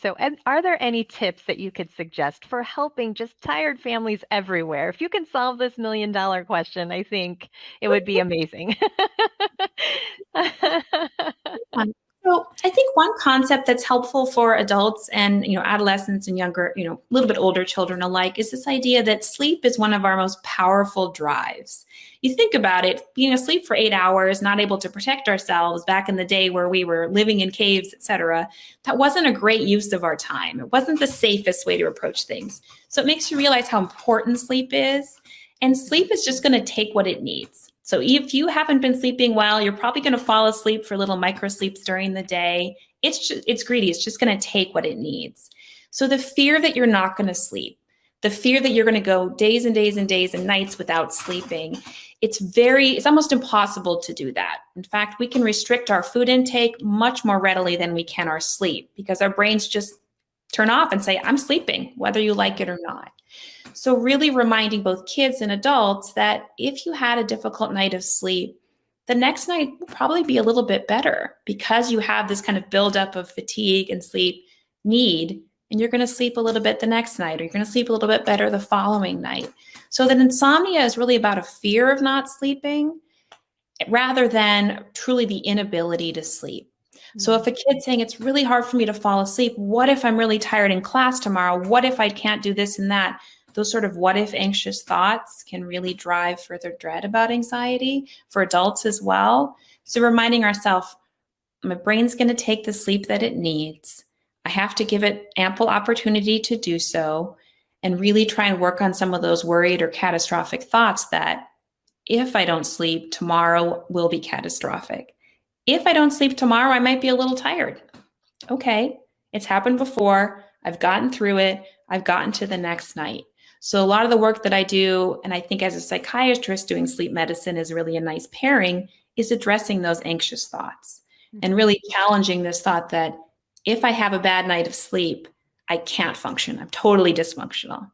So, and are there any tips that you could suggest for helping just tired families everywhere? If you can solve this $1 million question, I think it would be amazing. Um, So I think one concept that's helpful for adults and adolescents and younger, a little bit older children alike is this idea that sleep is one of our most powerful drives. You think about it, being asleep for 8 hours, not able to protect ourselves back in the day where we were living in caves, etc. That wasn't a great use of our time. It wasn't the safest way to approach things. So it makes you realize how important sleep is. And sleep is just going to take what it needs. So if you haven't been sleeping well, you're probably going to fall asleep for little micro sleeps during the day. It's greedy. It's just going to take what it needs. So the fear that you're not going to sleep, the fear that you're going to go days and days and days and nights without sleeping, it's almost impossible to do that. In fact, we can restrict our food intake much more readily than we can our sleep because our brains just turn off and say, I'm sleeping, whether you like it or not. So really reminding both kids and adults that if you had a difficult night of sleep, the next night will probably be a little bit better because you have this kind of buildup of fatigue and sleep need, and you're going to sleep a little bit the next night, or you're going to sleep a little bit better the following night. So that insomnia is really about a fear of not sleeping rather than truly the inability to sleep. So if a kid's saying it's really hard for me to fall asleep, what if I'm really tired in class tomorrow? What if I can't do this and that? Those sort of what if anxious thoughts can really drive further dread about anxiety for adults as well. So reminding ourselves, my brain's going to take the sleep that it needs. I have to give it ample opportunity to do so and really try and work on some of those worried or catastrophic thoughts that if I don't sleep, tomorrow will be catastrophic. If I don't sleep tomorrow, I might be a little tired. Okay, it's happened before. I've gotten through it. I've gotten to the next night. So a lot of the work that I do, and I think as a psychiatrist doing sleep medicine is really a nice pairing, is addressing those anxious thoughts and really challenging this thought that if I have a bad night of sleep, I can't function. I'm totally dysfunctional.